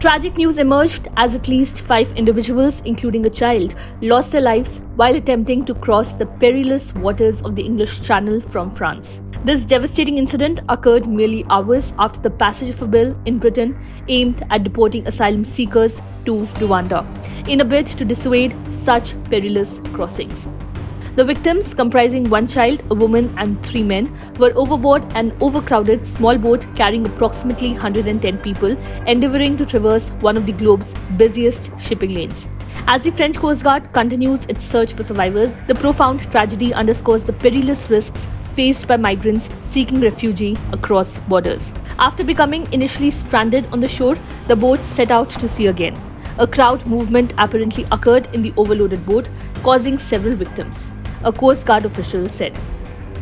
Tragic news emerged as at least 5 individuals, including a child, lost their lives while attempting to cross the perilous waters of the English Channel from France. This devastating incident occurred merely hours after the passage of a bill in Britain aimed at deporting asylum seekers to Rwanda, in a bid to dissuade such perilous crossings. The victims, comprising one child, a woman, and 3 men, were overboard an overcrowded small boat carrying approximately 110 people, endeavoring to traverse one of the globe's busiest shipping lanes. As the French Coast Guard continues its search for survivors, the profound tragedy underscores the perilous risks faced by migrants seeking refuge across borders. After becoming initially stranded on the shore, the boat set out to sea again. A crowd movement apparently occurred in the overloaded boat, causing several victims, a Coast Guard official said.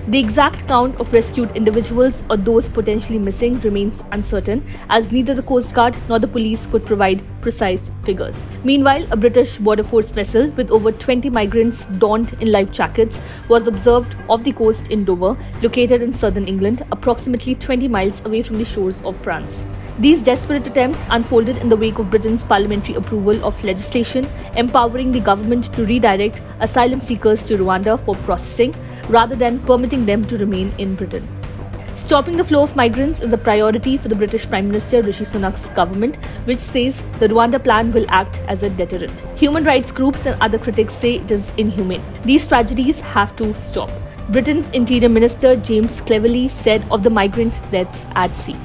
The exact count of rescued individuals or those potentially missing remains uncertain, as neither the Coast Guard nor the police could provide precise figures. Meanwhile, a British Border Force vessel with over 20 migrants donned in life jackets was observed off the coast in Dover, located in southern England, approximately 20 miles away from the shores of France. These desperate attempts unfolded in the wake of Britain's parliamentary approval of legislation empowering the government to redirect asylum seekers to Rwanda for processing, rather than permitting them to remain in Britain. Stopping the flow of migrants is a priority for the British Prime Minister Rishi Sunak's government, which says the Rwanda plan will act as a deterrent. Human rights groups and other critics say it is inhumane. These tragedies have to stop, Britain's Interior Minister James Cleverly said of the migrant deaths at sea.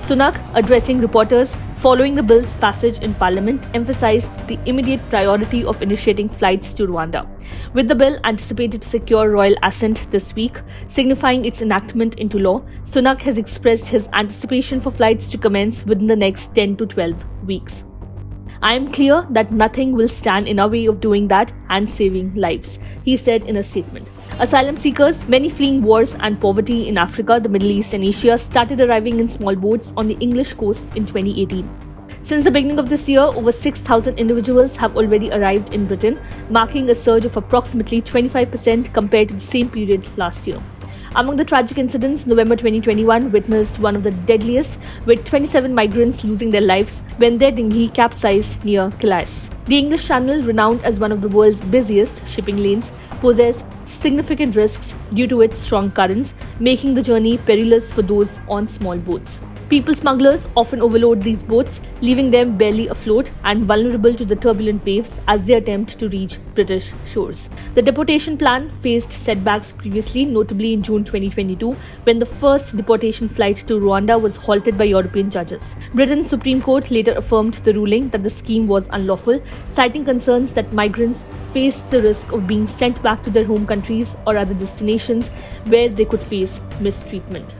Sunak, addressing reporters following the bill's passage in Parliament, emphasized the immediate priority of initiating flights to Rwanda, with the bill anticipated to secure royal assent this week, signifying its enactment into law. Sunak has expressed his anticipation for flights to commence within the next 10 to 12 weeks. I am clear that nothing will stand in our way of doing that and saving lives, he said in a statement. Asylum seekers, many fleeing wars and poverty in Africa, the Middle East and Asia, started arriving in small boats on the English coast in 2018. Since the beginning of this year, over 6,000 individuals have already arrived in Britain, marking a surge of approximately 25% compared to the same period last year. Among the tragic incidents, November 2021 witnessed one of the deadliest, with 27 migrants losing their lives when their dinghy capsized near Calais. The English Channel, renowned as one of the world's busiest shipping lanes, poses significant risks due to its strong currents, making the journey perilous for those on small boats. People smugglers often overload these boats, leaving them barely afloat and vulnerable to the turbulent waves as they attempt to reach British shores. The deportation plan faced setbacks previously, notably in June 2022, when the first deportation flight to Rwanda was halted by European judges. Britain's Supreme Court later affirmed the ruling that the scheme was unlawful, citing concerns that migrants faced the risk of being sent back to their home countries or other destinations where they could face mistreatment.